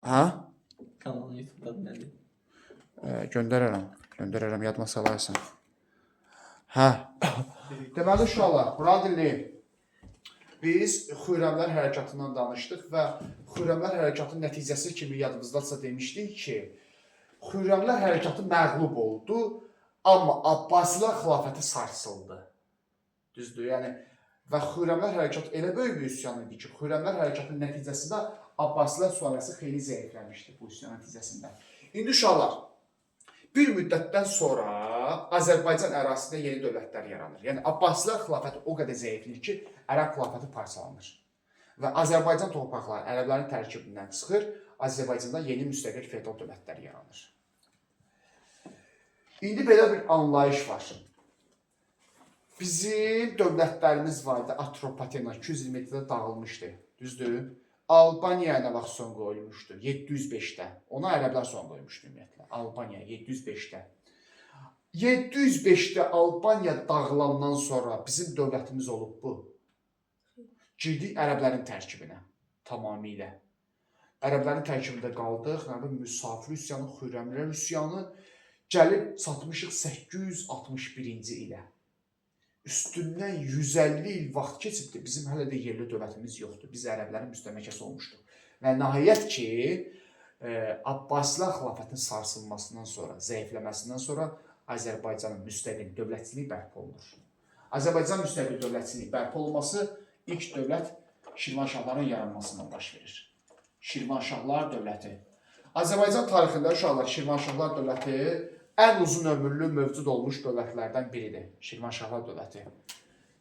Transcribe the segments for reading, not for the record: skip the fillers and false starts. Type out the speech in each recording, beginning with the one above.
Ha? Kanalın YouTube'da nədir? Göndərərəm, yadıma salarsan. Hə. Deməli uşaqlar, bura dinləyin. Biz Xürrəmlər hərəkatından danışdıq və Xürrəmlər hərəkatının nəticəsi kimi yadımızdadsa demişdik ki, Xürrəmlər hərəkatı məğlub oldu, amma Abbasilər xilafəti sarsıldı. Düzdür? Yəni və Xürrəmlər hərəkatı elə böyük bir üsyan idi ki, Xürrəmlər hərəkatının nəticəsində Abbasilər sülaləsi xeyli zəifləmişdi bu üsyan nəticəsində. İndi uşaqlar, bir müddətdən sonra Azərbaycan ərazisində yeni dövlətlər yaranır. Yəni Abbasilər xilafəti o qədər zəifləyir ki, Ərəb xilafəti parçalanır. Və Azərbaycan torpaqları ərəblərin tərkibindən çıxır, Azərbaycanda yeni müstəqil feodal dövlətlər yaranır. İndi belə bir anlayış var. Bizim dövlətlərimiz vardı, Atropatena 227-də dağılmışdı, düzdür? Albaniyaya nə vaxt son qoyulmuşdu? 705-də. Ona ərəblər son qoymuşdu ümumiyyətlə. Albaniya 705-də. 705-də Albaniya dağılandan sonra bizim dövlətimiz olub bu. Girdik ərəblərin tərkibinə tamamilə. Ərəblərin tərkibində qaldıq. Müsafir üsyanı, Xürrəmlər üsyanı gəlib çatmışıq 861-ci ilə. Üstündən 150 il vaxt keçibdir, bizim hələ də yerli dövlətimiz yoxdur. Biz ərəblərin müstəmləkəsi olmuşduq. Və nəhayət ki, Abbasilər xilafətinin sarsılmasından sonra, zəifləməsindən sonra Azərbaycanın müstəqil dövlətçiliyi bərpa olunur. Azərbaycan müstəqil dövlətçiliyi bərpa olunması ilk dövlət Şirvanşahların yaranmasından baş verir. Şirvanşahlar dövləti. Azərbaycan tarixində uşaqlar Şirvanşahlar dövləti ən uzun ömürlü mövcud olmuş dövlətlərdən biridir. Şirvanşahlar dövləti.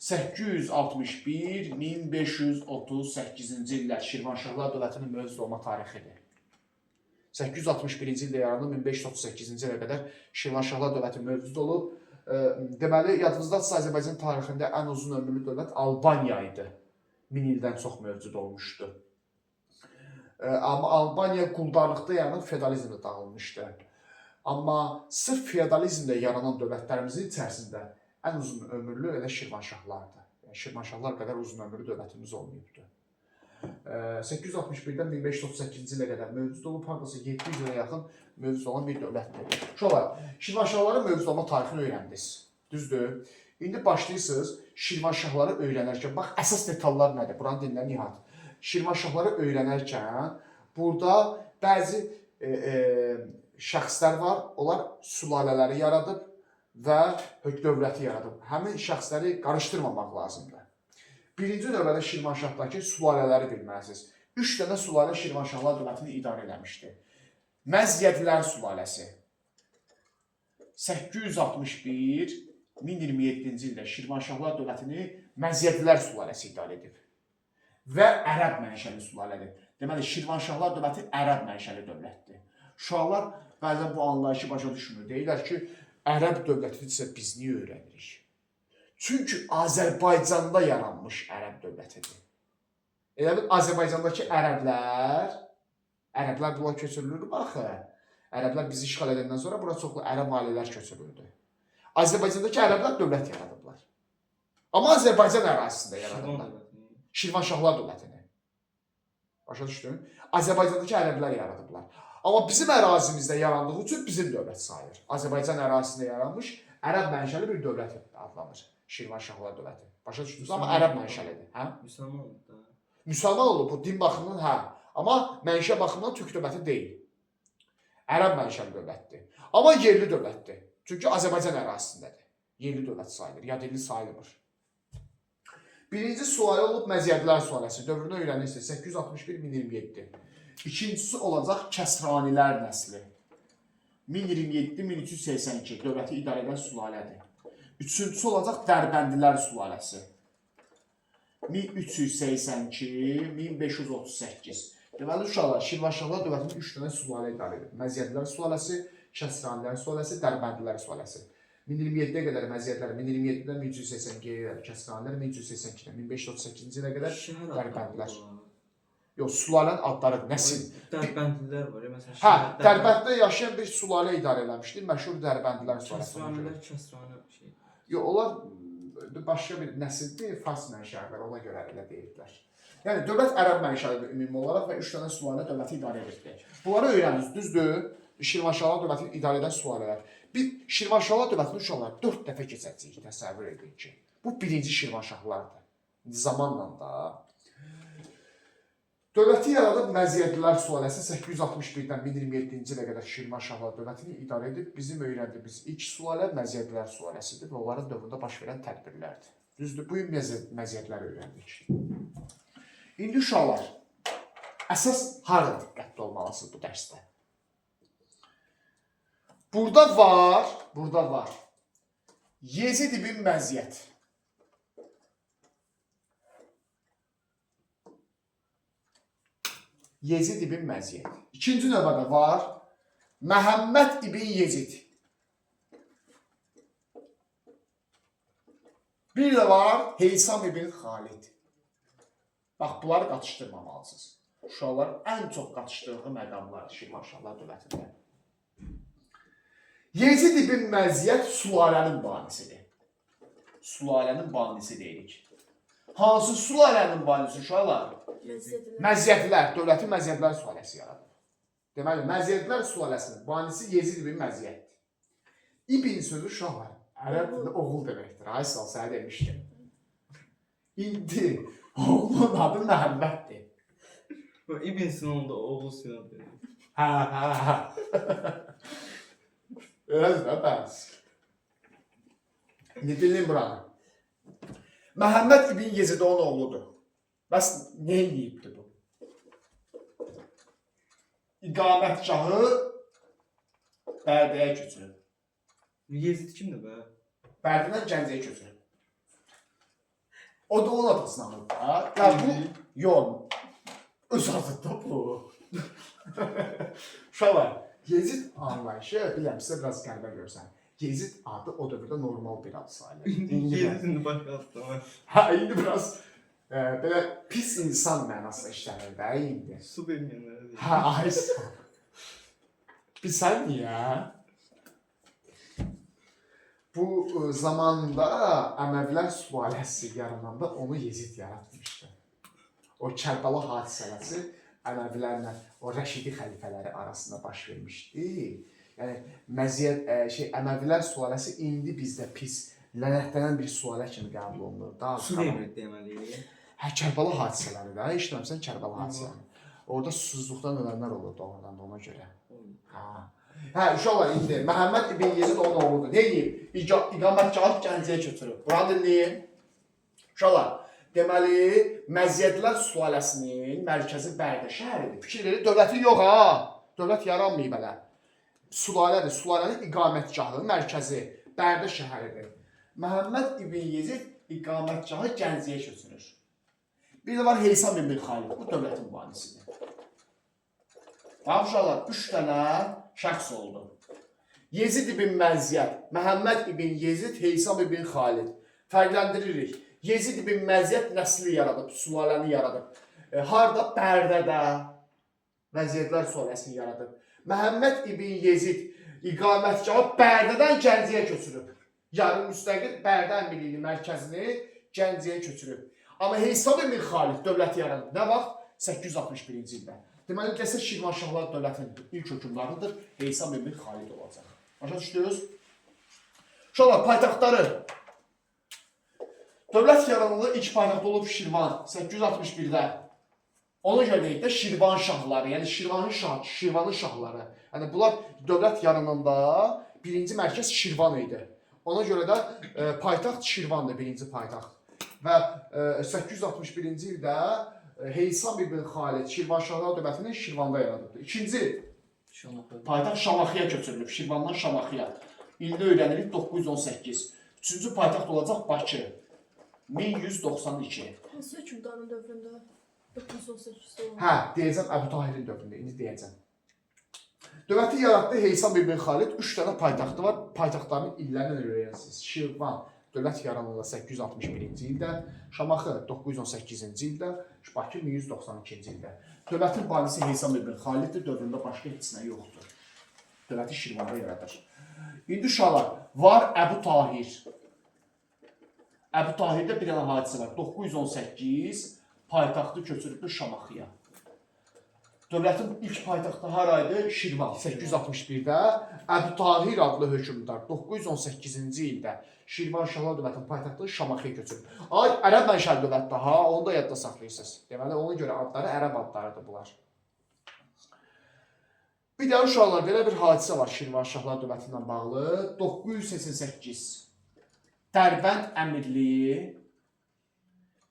861-1538-ci illər Şirvanşahlar dövlətinin mövcud olma tarixidir. 861-ci ildə yaranıb 1538-ci ilə qədər Şirvanşahlar dövləti mövcud olub. Deməli, yadınızdadsa Azərbaycan tarixində ən uzun ömürlü dövlət Albaniya idi. 1000 ildən çox mövcud olmuşdu. Amma Albaniya quldarlıqda yaranıb feodalizmdə dağılmışdı. Amma sırf feodalizmdə yaranan dövlətlərimizin içərisində ən uzun ömürlü elə Şirvanşahlardır. Yəni, Şirvanşahlar qədər uzun ömürlü dövlətimiz olmayıbdır. 861-dən 1538-ci ilə qədər mövcud olub, haradasa 700 ilə yaxın mövcud olan bir dövlətdir. Şolar, Şirvanşahların mövcud olma tarixini öyrəndiniz. Düzdür? İndi başlayırsınız Şirvanşahları öyrənərkən, bax, əsas detallar nədir? Buranı dinlə Nihat. Şirvanşahları öyrənərkən, burada bəzi şəxslər var, onlar sülalələri yaradıb və dövləti yaradıb. Həmin şəxsləri qarışdırmamaq lazımdır. Birinci növbədə Şirvanşahdakı sülalələri bilməlisiniz. 3 dənə sülalə Şirvanşahlar dövlətini idarə eləmişdi. Məzyədlər sülaləsi 861-1027-ci ildə Şirvanşahlar dövlətini Məzyədlər sülaləsi idarə edib və ərəb mənşəli sülalədir. Deməli, Şirvanşahlar dövləti ərəb mənşəli dövlətdir. Uşaqlar bəzən bu anlayışı başa düşmür. Deyirlər ki, ərəb dövlətidirsə biz niyə öyrənirik? Çünki Azərbaycanda yaranmış ərəb dövlətidir. Elə bil Azərbaycandakı ərəblər bula köçürülür, baxı. Ərəblər bizi işğal edəndən sonra bura çoxlu ərəb ailələr köçürüldü. Azərbaycandakı ərəblər dövlət yaradıblar. Amma Azərbaycan ərazisində yaradıblar. Şirvanşahlar dövlətini. Başa düşdün? Azərbaycandakı ərəblər yaradıblar. Amma bizim ərazimizdə yarandığı üçün bizim dövlət sayılır. Azərbaycan ərazisində yaranmış ərəb mənşəli bir dövlət adlanır. Şirvanşahlar dövləti. Başa düşdünüz? Amma ərəb mənşəlidir. Hə? Müsəlman olub da. Müsəlman olub, bu din baxımından hə. Amma mənşə baxımından türk dövləti deyil. Ərəb mənşəli dövlətdir. Amma yerli dövlətdir. Çünki Azərbaycan ərazisindədir. Yerli dövlət sayılır, yadilli sayılmır. Birinci sualə olub Məzyədlər sualəsi. Dövrünü öyrənirsiniz. 861-1027. İkincisi olacaq Kəsranilər nəsli. 1027-1382 dövləti idarə edən sülalədir. Üçüncüsü olacaq Dərbəndilər sülaləsi. 1382-1538. Deməli, uşaqlar, Şirvanşahlar dövlətinin 3 dənə sülalə idarə edir. Məzyədlər sülaləsi, Kəsranilər sülaləsi, Dərbəndilər sülaləsi. 1027-yə qədər Məzyədlər, 1027-dən 1382-yə qədər Kəsranilər, 1382-dən 1538-ci ilə qədər Dərbəndilər. Yox, sülalənin adları nəsil? Dərbəndilər var ya, məsələn. Hə, Dərbənddə yaşayan bir sülalə idarə eləmişdi, məşhur Dərbəndilər sülaləsi. Kəsranilər şey. Yox, onlar başqa bir nəsildir, fars mənşəlidir, ona görə elə deyirdilər. Yəni dövlət ərəb mənşəlidir ümumi olaraq və 3 dənə sülalə dövləti idarə edirdi. Bunları öyrənirsiniz, düzdür? Şirvanşahlar dövləti idarə edən sülalələr. Bir Şirvanşahlar dövlətini uşaqlar 4 dəfə keçəcəyik, təsəvvür edin ki. Bu birinci Şirvanşahlardır. Zamanla da. Dövləti yaradıb Məziyyətlilər sülaləsi 861-dən 1027-ci ilə qədər Şirvanşahlar dövlətini idarə edib. Bizim öyrəndiyimiz ilk sülalə Məziyyətlilər sülaləsidir və onların dövründə baş verən tədbirlərdir. Düzdür, bu gün məziyyətləri öyrəndik. İndi uşaqlar, əsas harada diqqətli olmalısınız bu dərsdə? Burada var Yezid ibn Məziyyət. Yezid ibn Məziyyət. İkinci növbədə var Məhəmməd ibn Yezid. Bir də var Heysam ibn Xalid. Bax, bunları qatışdırmamalısınız. Uşaqlar ən çox qatışdırdığı məqamlar Şirvanşahlar dövlətində. Yezid ibn Məziyyət sülalənin banisidir. Sülalənin banisi deyirik. Hansı sülalənin banisi uşaqlar? Məziyyətlilər, dövlətin Məziyyətlilər sülaləsi yaradır. Deməli, Məziyyətlilər sülaləsinin banisi Yezid ibn Məziyyətdir. İbn sözü uşaqlar, ərəb dilində oğul deməkdir. Aysal, sənə demişdim. İndi oğlun adı Məhəmməddir. İbn Sinon'da oğlu Sinan dedi. Hə. Öyrəniz də, bəs. İndi dinləyin buranı. Məhəmməd ibn Yezid onun oğludur. Bəs nə eləyibdir bu? İqamətgahı Bərdəyə köçürüb. Yezid kimdir be? Bərdədən Gəncəyə köçürüb. O da onun atasını alıb da. Ya bu, yox, öz adıdır bu. Uşaqlar, Yezid anlayışı, biləm, sizə biraz qəribə görsən. Yezid adı o dövrdə normal bir adı sayılır. Yezid'in başqa adı var. Ha, indi biraz belə pis insan mənasında işlənir də indi. Su verməyənlərə deyil. Ha, aysa. Bilsən niyə? Bu zamanda Əməvilər sülaləsi yarananda onu Yezid yaratmışdı. O Kərbəla hadisələri Əməvilərlə o Rəşidi xəlifələri arasında baş vermişdi. Yəni Əməvilər sülaləsi indi bizdə pis, lənətlənən bir sülalə kimi qəbul olunur. Su vermir deməliyik. Hə, Kərbəla hadisələri də, işləmirsən Kərbəla hadisələri. Orada susuzluqdan ölənlər olur doğrudan da ona görə. Hə, uşaqlar indi Məhəmməd ibn Yezid onun oğludur. Ne deyib? İqamətgahı Gəncəyə köçürüb. Buranı dinləyin. Uşaqlar, deməli, Məziyyətlilər sülaləsinin mərkəzi Bərdə şəhəridir. Fikir verir, dövləti yox ha. Dövlət yaranmayıb hələ. Sülalədir. Sülalənin iqamətgahı, mərkəzi Bərdə şəhəridir. Məhəmməd ibn Yezid iqamətgahı Gəncəyə köçürür. Bir də var Heysam ibn Xalid. Bu dövlətin banisidir. Bax uşaqlar, 3 dənə şəxs oldu. Yezid ibn Məziyyət, Məhəmməd ibn Yezid, Heysam ibn Xalid. Fərqləndiririk. Yezid ibn Məziyyət nəsli yaradıb, sülaləni yaradıb. Harda? Bərdədə Məziyyətlər sülaləsini yaradıb. Məhəmməd ibn Yezid iqamətgahı Bərdədən Gəncəyə köçürüb. Yarım müstəqil Bərdə əmirliyinin mərkəzini Gəncəyə köçürüb. Amma Heysam ibn Xalid dövləti yaradıb. Nə vaxt? 861-ci ildə. Deməli, desə Şirvanşahlar dövlətinin ilk hökmdarıdır, Heysam ibn Xalid olacaq. Başa düşdünüz? Uşaqlar, paytaxtları. Dövlət yaranılı ilk paytaxt olub Şirvan 861-də. Ona görə deyək də Şirvanşahları, yəni Şirvanın şahları. Yəni bunlar dövlət yarananda birinci mərkəz Şirvan idi. Ona görə də paytaxt Şirvandır, birinci paytaxt. Və 861-ci ildə Heysam ibn Xalid Şirvanşahlar dövlətini Şirvanda yaradıbdır. İkinci paytaxt Şamaxıya köçürülüb, Şirvandan Şamaxıya. İldə öyrənirik 918. Üçüncü paytaxt olacaq Bakı 1192. Hansı hökmdarın dövründə 918-də olan? Hə, deyəcəm Əbu Tahirin dövründə, indi deyəcəm. Dövləti yaratdı Heysam ibn Xalid, 3 dənə paytaxtı var. Paytaxtların illərini öyrənirsiniz. Şirvan dövlət yarananda 861-ci ildə, Şamaxı 918-ci ildə, Bakı 1192-ci ildə. Dövlətin banisi Heysam ibn Xaliddir, dövründə başqa heç nə yoxdur. Dövləti Şirvanda yaradır. İndi uşaqlar, var Əbu Tahir. Əbu Tahirdə bir dənə hadisə var. 918 paytaxtı köçürübdü Şamaxıya. Dövlətin ilk paytaxtı haraydı? Şirvan 861-də. Əbu Tahir adlı hökmdar 918-ci ildə Şirvan Şahlar dövlətinin paytaxtı Şamaxıya köçüb. Ay, ərəb mənşəli dövlətdir ha, onu da yadda saxlayırsınız. Deməli, ona görə adları ərəb adlarıdır bunlar. Bir də uşaqlar, belə bir hadisə var Şirvan Şahlar dövləti ilə bağlı. 988 Dərbənd əmirliyi,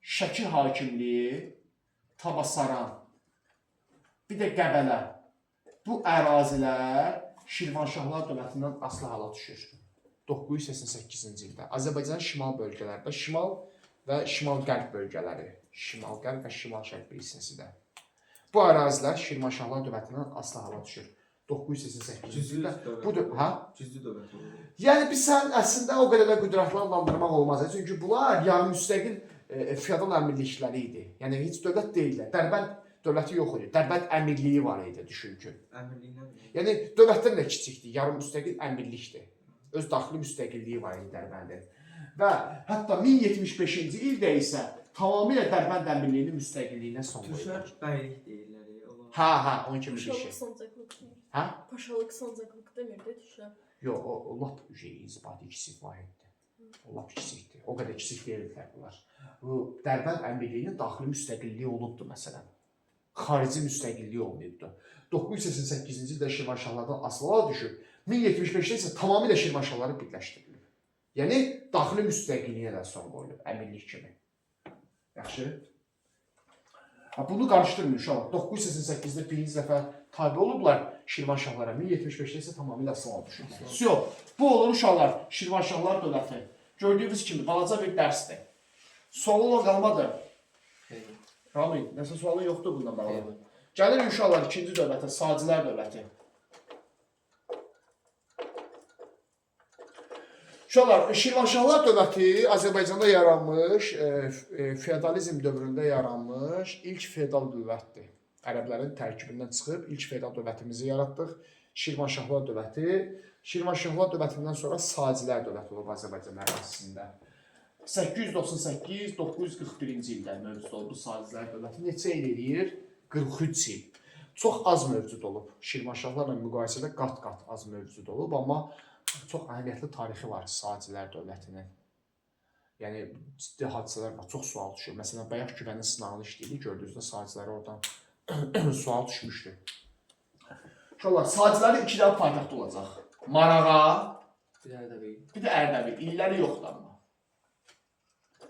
Şəki hakimliyi, Tabasaran, bir də Qəbələ. Bu ərazilər Şirvanşahlar dövlətindən asılı hala düşür. 988-ci ildə. Azərbaycanın şimal bölgələrində, şimal və şimal-qərb bölgələri, şimal-qərb və şimal-şərq bir hissəsi də. Bu ərazilər Şirvanşahlar dövlətindən asılı hala düşür. 988-ci ildə. Budur, hə? Cüzdü dövlət olur. Yəni biz sən əslində o qədər də qüdrətli adlandırmaq olmaz. Çünki bunlar yarım müstəqil feodal əmirlikləri idi. Yəni heç dövlət deyillər. Dərbənd dövləti yox idi. Dərbənd əmirliyi var idi, düşün ki. Əmirliyindən mi? Yəni dövlətdən də kiçikdir, yarım müstəqil əmirlikdir. Öz daxili müstəqilliyi var idi Dərbəndin. Və hətta 1075-ci ildə isə tamamilə Dərbənd əmirliyinin müstəqilliyinə son qoyulur. Türklər bəylik deyirlər. Hə, onun kimi bir Paşalıq şey. sancaqlıq demir. Hə? Paşalıq sancaqlıq demir də düşər. Yox, o lap inzibati kiçik vahiddir. O lap kiçikdir. O qədər kiçik deyillər bunlar. Bu Dərbənd əmirliyinin daxili müstəqilliyi olubdu məsələn. Xarici müstəqilliyi olmayıbdı. 988-ci ildə Şirvanşahlardan asılığa düşüb, 1075-də isə tamamilə Şirvanşahları birləşdirilib. Yəni daxili müstəqilliyinə də son qoyulub əmirlik kimi. Yaxşı? Bunu qarışdırmayın uşaqlar. 988-də birinci dəfə tabe olublar Şirvanşahlara, 1075-də isə tamamilə asılığa düşüblər. Syo, bu olur uşaqlar Şirvanşahlar dövləti. Gördüyünüz kimi balaca bir dərsdir. Sual olan qalmadı. Rami, nəsə sualın yoxdur bundan bağlı. Gəlir uşaqlar ikinci dövlətə, Sacilər dövləti. Uşaqlar, Şirvanşahlar dövləti Azərbaycanda yaranmış, feodalizm dövründə yaranmış ilk feodal dövlətdir. Ərəblərin tərkibindən çıxıb ilk feodal dövlətimizi yaratdıq. Şirvanşahlar dövləti. Şirvanşahlar dövlətindən sonra Sacilər dövləti olub Azərbaycan ərazisində. 898-941-ci ildə mövcud olub bu Sacilər dövləti. Neçə il eləyir? 43 il. Çox az mövcud olub. Şirvanşahlarla müqayisədə qat-qat az mövcud olub, amma çox əhəmiyyətli tarixi var Sacilər dövlətinin. Yəni, ciddi hadisələr var, çox sual düşür. Məsələn, bayaq güvənin sınağını işləyirik, gördüyünüzdə Sacilər oradan sual düşmüşdür. Uşaqlar, Sacillərin iki dəfə paytaxtı olacaq. Marağa, bir də Ərdəbil. İlləri yoxdur amma.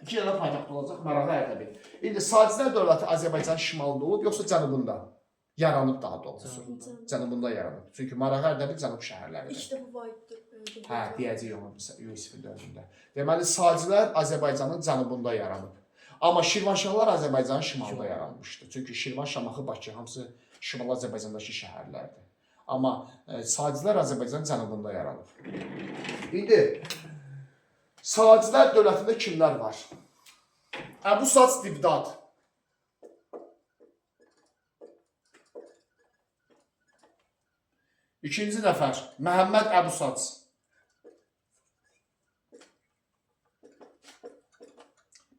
İki dəfə paytaxtı olacaq, Marağa, Ərdəbil. İndi Sacilər dövləti Azərbaycanın şimalında olub, yoxsa cənubunda? Yaranıb daha doğrusu. Cənubunda yaranıb. Çünki Marağa, Ərdəbil cənub şəhərləridir. İlk dəfə Vahiddir. Hə, deyəcək onu Yusifin dövründə. Deməli, Sacilər Azərbaycanın cənubunda yaranıb. Amma Şirvanşahlar Azərbaycanın şimalında yaranmışdı. Çünki Şirvan, Şamaxı, Bakı hamısı Şimal Azərbaycandakı şəhərlərdir. Amma Sacilər Azərbaycanın cənubunda yaranıb. İndi Sacilər dövlətində kimlər var? Əbu Sac Dibdad. İkinci nəfər Məhəmməd Əbu Sac.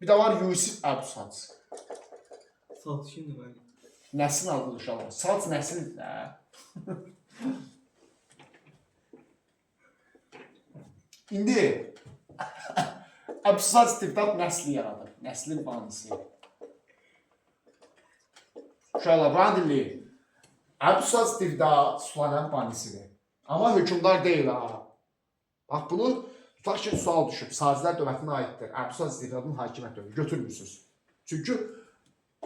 Bir də var Yusif Əbu Sac. Saat şimdi ben. Nəslin adıdır uşaqlar. Sac nəslidir də. İndi Əbu Sac Dibdad nəsli yaradır. Nəslin banisi. Uşaqlar, bana dinləyin. Əbu Sac Dibdad Sulanın banisidir. Amma hökmdar deyil ha. Bax bunu tutaq ki, sual düşüb. Sacilər dövlətinə aiddir. Əbu Sac Dibdadın hakimiyyət dövrü. Götürmürsünüz. Çünki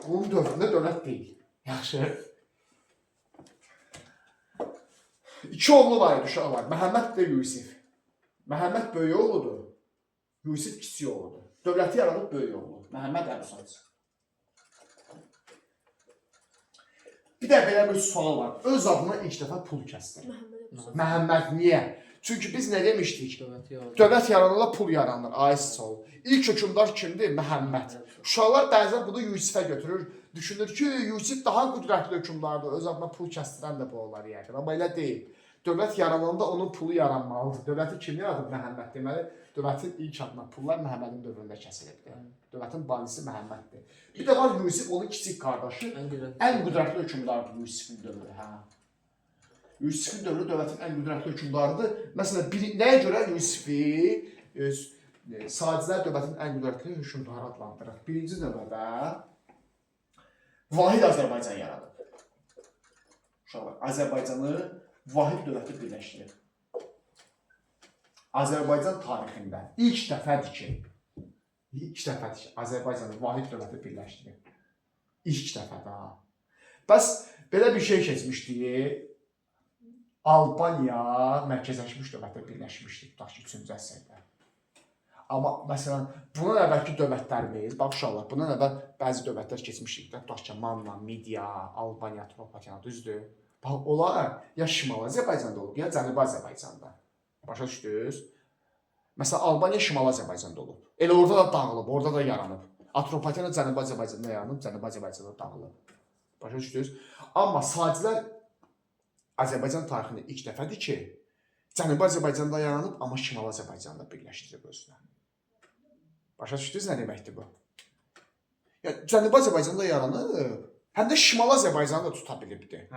onun dövründə dövlət deyil. Yaxşı. İki oğlu var idi uşaqlar. Məhəmməd və Yusif. Məhəmməd böyük oğludur. Yusif kiçik oğludur. Dövləti yaradıb böyük oğlu. Məhəmməd Əbu Sac. Bir də belə bir sual var. Öz adına ilk dəfə pul kəsdir. Məhəmməd niyə? Çünki biz nə demişdik? Dövlət yarananda pul yaranır. Ays ol. İlk hökmdar kimdir? Məhəmməd. Uşaqlar bəzən bunu Yusifə götürür. Düşünür ki, Yusif daha qüdrətli hökmdardır. Öz adına pul kəstirən də bu olar yəqin. Amma elə deyil. dövlət yarananda onun pulu yaranmalıdır. Dövləti kim yaradıb? Məhəmməd. Deməli, dövlətin ilk adına pullar Məhəmmədin dövründə kəsilibdir. Dövlətin banisi Məhəmməddir. Bir də var Yusif, onun kiçik qardaşı. Ən qüdrətli hökmdardır Yusifin dövrü. Hə. Yusifin dövrü dövlətin ən qüdrətli hökmdarıdır. Məsələn, nəyə görə Yusifi Sacilər dövlətin ən qüdrətli hökmdarı adlandırır? Birinci növbədə vahid Azərbaycan yaradıb. Uşaqlar, Azərbaycanı vahid dövləti birləşdirir. Azərbaycan tarixində ilk dəfədir ki, Azərbaycanı vahid dövləti birləşdirir. İlk dəfədə. Bəs belə bir şey keçmişdi. Albaniya mərkəzləşmiş dövlətə birləşmişdi, tutaq ki, 3-cü əsrdə. Amma məsələn, bundan əvvəlki dövlətlərimiz, bax uşaqlar, bundan əvvəl bəzi dövlətlər keçmişdik, tutaq ki, Manna, Midiya, Albaniya, Atropatena, düzdür? Bax, onlar ya Şimal Azərbaycanda olub, ya Cənubi Azərbaycanda. Başa düşdünüz? Məsələn, Albaniya Şimal Azərbaycanda olub. Elə orada da dağılıb, orada da yaranıb. Atropatena Cənubi Azərbaycanda yaranıb, Cənubi Azərbaycanda dağılıb. Başa düşdünüz? Amma Sacilər Azərbaycan tarixində ilk dəfədir ki, Cənubi Azərbaycanda yaranıb, amma Şimal Azərbaycanda birləşdirib özünə. Başa düşdünüz nə deməkdir bu? Yəni, Cənubi Azərbaycanda yaranıb, həm də Şimal Azərbaycanı da tuta bilibdir.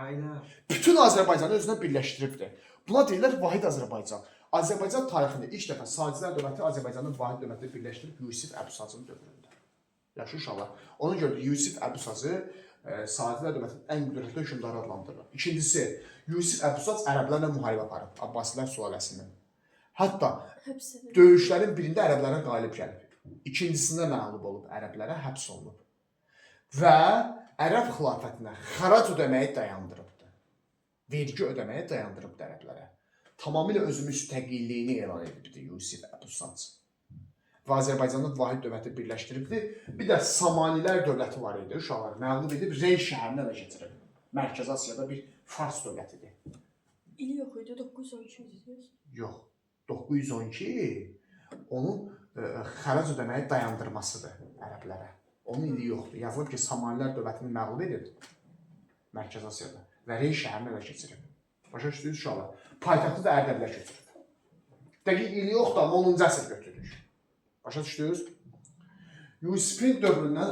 Bütün Azərbaycanı özünə birləşdiribdir. Buna deyirlər vahid Azərbaycan. Azərbaycan tarixində ilk dəfə Sacilər dövləti Azərbaycanın vahid dövləti birləşdirib Yusif Əbusacın dövründə. Yaxşı uşaqlar. Ona görə Yusif Əbusacı Sacilər dövlətinin ən qüdrətli hökmdarı adlandırılır. İkincisi, Yusif Əbusac ərəblərlə müharibə aparıb, Abbasilər sülaləsindən. Hətta döyüşlərin birində ərəblərə qalib gəlib. İkincisində məğlub olub, ərəblərə həbs olunub. Və ərəb xilafətinə xərac ödəməyi dayandırıbdır. Vergi ödəməyi dayandırıbdır ərəblərə. Tamamilə özü müstəqilliyini elan edibdir Yusif Əbusac. Və Azərbaycanın vahid dövləti birləşdiribdir. Bir də Samanilər dövləti var idi, uşaqlar məğlub edib Rey şəhərini ələ keçirib. Mərkəzi Asiyada bir Fars dövlətidir. İli yox idi, 912 idi. Yox, 912 onun xərac ödəməyi dayandırmasıdır ərəblərə. Onun ili yoxdur. Yazılıb ki, Samanilər dövlətini məğlub edib Mərkəzi Asiyada və Rey şəhərini ələ keçirib. Başa düşdünüz uşaqlar? Paytaxtı da Ərdəbilə götürüb. Dəqiq ili yoxdur, amma 10-cu əsr götürülür. Başa düşdünüz? Yusifin dövründən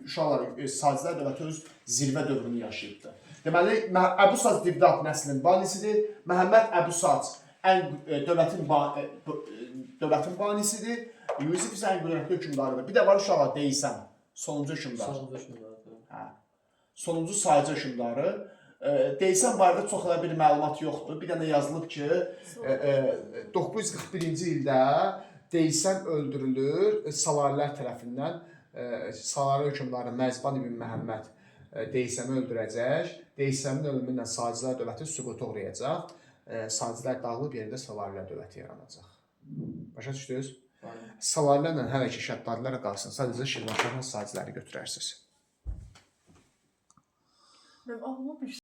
uşaqlar, Sacilər dövləti öz zirvə dövrünü yaşayıbdır. Deməli, Əbusac Divdat nəslinin banisidir. Məhəmməd Əbusac dövlətin banisidir. Yusif isə ən qüdrətli hökmdarıdır. Bir də var uşaqlar, deyilsən, sonuncu hökmdar. Sonuncu sayıcı hökmdarı. Deyilsən, barədə çox elə bir məlumat yoxdur. Bir dənə yazılıb ki, 941-ci ildə Deyilsən öldürülür, Salarilər tərəfindən, Salarilər hökmdarı Məzban ibn Məhəmməd Deyilsəni öldürəcək. Deyilsənin ölümündən Sacilər dövləti süquta uğrayacaq. Sacilər dağılıb yerində Salarilər dövləti yaranacaq. Başa düşdünüz? Salarlərlə hələ ki şəddadilər qalsın, sadəcə Şirvanşahın Saciləri götürərsiniz. Mənim ağlıma bir